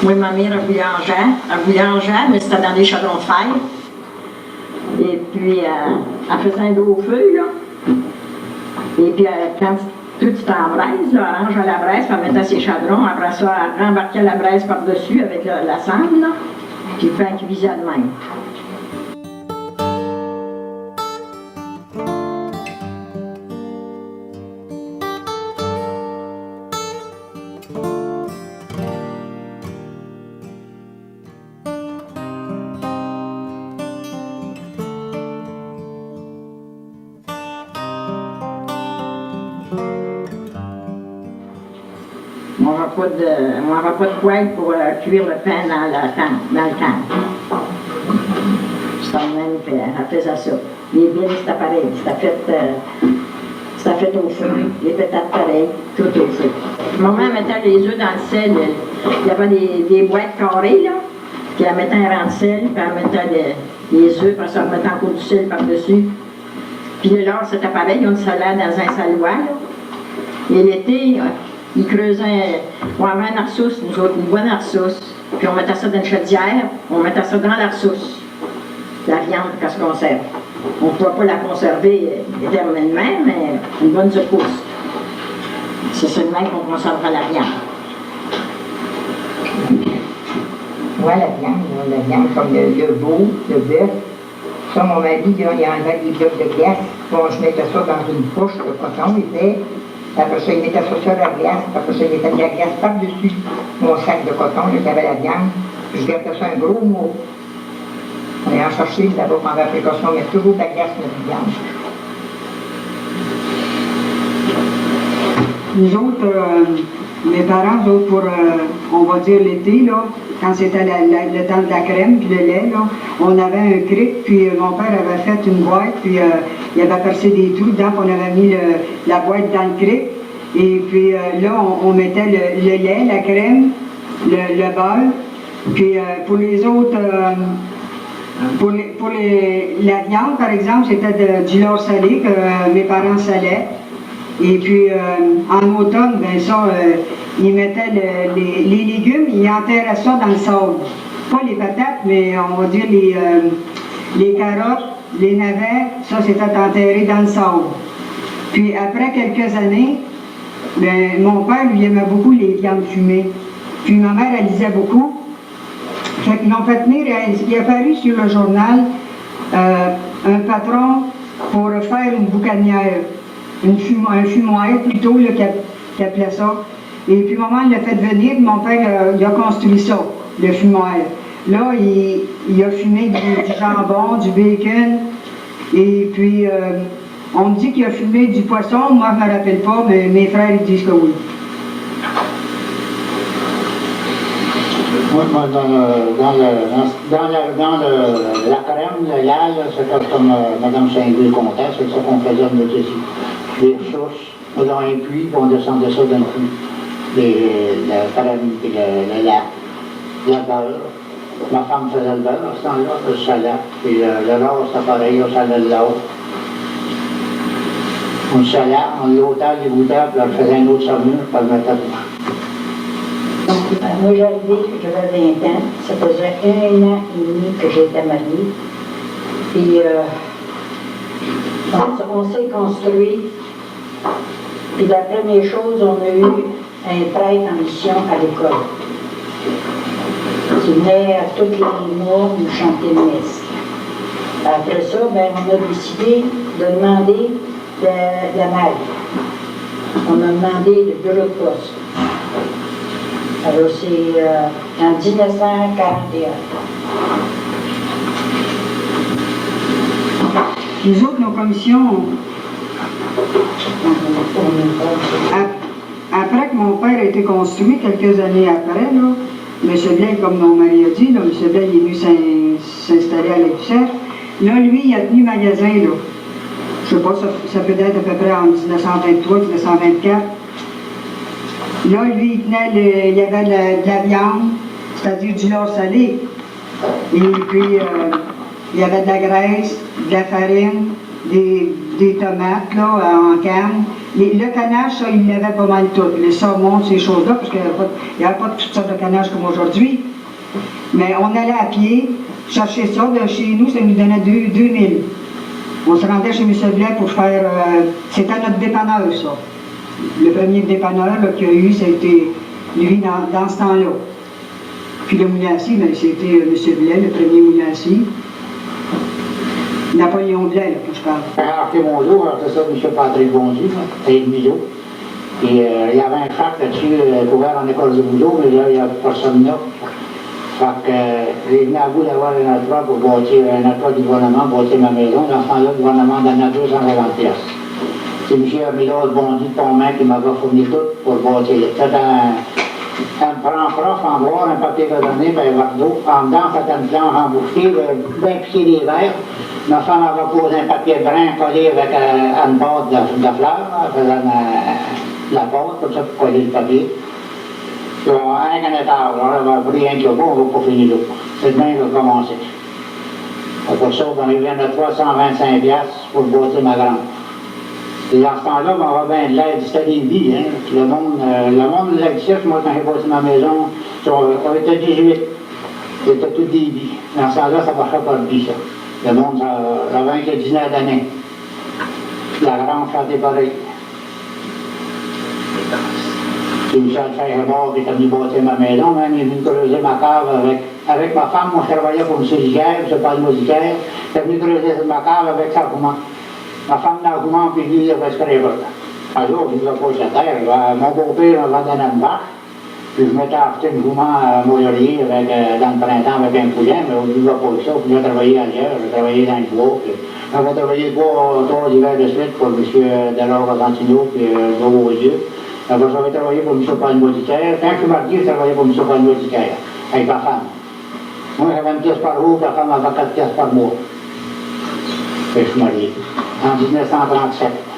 Moi, ma mère, elle boulangeait, mais c'était dans des chaudrons de fer. Et puis, elle faisait un gros feu, là. Et puis, quand tout était en braise, là, elle rangeait la braise, puis elle mettait ses chaudrons. Après ça, elle rembarquait la braise par-dessus avec la cendre, là. Puis, elle cuisait de même. On n'avait pas de poêle pour cuire le pain dans le camp. C'était même qu'elle faisait ça. Les billes, c'était pareil. C'était fait au feu. Les pétates pareilles, tout au feu. Maman mettait les œufs dans le sel. Il y avait des boîtes carrées, là. Puis elle mettait un rang de sel, puis elle mettait les œufs, puis elle mettait encore du sel par-dessus. Puis le lard, c'était pareil. On se allait dans un saloir, là. Et l'été, ils creusaient, on avait un arsousse, nous autres, une bonne arsousse, puis on mettait ça dans une chaudière, on mettait ça dans l'arsousse, la viande qu'on se conserve. On ne pouvait pas la conserver éternellement, mais une bonne secousse. C'est seulement qu'on conservera la viande. Moi, la viande comme le veau, le bœuf. Ça, mon mari, il enlevait des blocs de glace, bon, je mettais ça dans une poche de coton, après ça, il mettait ça sur la glace, après ça, il mettait de la glace par-dessus mon sac de coton, là, qui avait la viande. Je gardais ça un gros mot. On est en cherché là-bas pour la précaution, mais toujours de la glace dans la viande. Nous autres, mes parents, autres, pour, on va dire l'été, là, quand c'était le temps de la crème puis le lait, là, on avait un cric, puis mon père avait fait une boîte, puis il avait percé des trous dedans, puis on avait mis la boîte dans le cric. Et puis là, on mettait le lait, la crème, le beurre. Puis pour les autres, pour la viande, par exemple, c'était du lard salé que mes parents salaient. Et puis, en automne, ben ça, ils mettaient les légumes, ils enterraient ça dans le sable. Pas les patates, mais on va dire les carottes, les navets, ça c'était enterré dans le sable. Puis après quelques années, ben, mon père, lui, aimait beaucoup les viandes fumées. Puis ma mère, elle lisait beaucoup. Fait qu'ils l'ont fait tenir, il est apparu sur le journal un patron pour faire une boucanière. Un fumoir plutôt, qui appelait ça. Et puis maman l'a fait venir, mon père il a construit ça, le fumoir. Là, il a fumé du jambon, du bacon, et puis on me dit qu'il a fumé du poisson, moi je ne me rappelle pas, mais mes frères ils disent que oui. Moi, dans la crème, le lait, c'est comme Mme Saint-Louis comptait, c'est ça qu'on faisait de notre ici. Les ressources, dans un puits, puis on descendait ça d'un puits. La crème, puis le lait, le beurre. Ma femme faisait le beurre à ce temps-là, le salade. Puis le lard, c'était pareil, on salait le lard. On le salait, on l'ôtait, les goûtait, puis on faisait une autre saumure, puis on le mettait dedans. Moi, j'avais 20 ans. Ça faisait 1 an et demi que j'étais mariée. Puis, on s'est construit. Puis, la première chose, on a eu un prêtre en mission à l'école. Il venait à tous les mois nous chanter une messe. Après ça, ben, on a décidé de demander la malle. On a demandé le bureau de poste. Alors, c'est en 1941. Nous autres, nos commissions, après que mon père a été construit, quelques années après, là, M. Blais, comme mon mari a dit, là, M. Blais il est venu s'installer à l'Épicerie. Là, lui, il a tenu magasin, là. Je ne sais pas, ça peut être à peu près en 1923, 1924. Là, lui, il tenait, il y avait de la viande, c'est-à-dire du lard salé. Et puis, il y avait de la graisse, de la farine, des tomates là, en canne. Le canage, ça, il l'avait pas mal tout. Les saumons, ces choses-là, parce qu'il n'y avait pas toutes sortes de canage comme aujourd'hui. Mais on allait à pied, chercher ça. De chez nous, ça nous donnait 2000. On se rendait chez M. Blais pour faire... c'était notre dépanneur, ça. Le premier dépanneur qu'il y a eu, c'était lui dans ce temps-là. Puis le Mounassi, ben, c'était M. Blais, le premier Mounassi. Napoléon Blais, là, que je parle. Alors, c'est bonjour, c'est ça, M. Patrick Bondy, et Miso. Et il y avait un fac là-dessus, couvert en école de boulot, mais là, il n'y a personne là. Fait que j'ai venu à bout d'avoir un emploi pour bâtir, un emploi du gouvernement, bâtir ma maison. Dans ce temps-là, le gouvernement donnait 250 pièces. C'est M. Amilor Bondy de Pontmain qui m'avait fourni tout pour bâtir. C'était un prof en bois, un papier redonné, puis un verre d'eau. En dedans, c'était une planche embouchée, bien piqué les verres. Ma femme avait posé un papier brun collé avec une pâte de fleurs, faisant la pâte, comme ça, pour coller le papier. Puis on a un étage, on va pris un kilo, on va pas finir l'eau. C'est demain que je vais commencer. Pour ça, on est venu à 325 piastres pour bâtir ma grande. Et dans ce temps-là, on va bien de l'aide, c'était des vies, hein. Le monde de l'exercice, moi, quand j'ai bâti ma maison, on était 18. C'était tout des vies. Dans ce temps-là, ça ne marchait pas de vie, ça. Le monde, j'avais que 19 d'années. La grande chantait pareil. Puis Michel Ferremort qui est venu bâtir ma maison, même il est venu creuser ma cave avec ma femme. Moi, je travaillais pour M. Liquaire, je parle de Liquaire. Il est venu creuser ma cave avec sa roman. Ma femme dans le roman, puis lui, il avait ce qu'il un jour, je ne vais pas la terre. Mon beau-père m'a donné une vache. Puis je m'étais acheté une roman à Montréal dans le printemps avec un poulet, mais je ne vais pas ça. Puis j'ai travaillé ailleurs, j'ai travaillé dans le bois. J'ai travaillé trois hivers de suite pour M. Delors Rosantino, puis Beauvoisieux. Après, j'avais travaillé pour M. Paul-Modicaire. Quand je suis marié, j'ai travaillé pour M. Paul-Modicaire, avec ma femme. Moi, j'avais une pièce par jour, ma femme avait 4 pièces par mois. Et je suis marié, en 1937.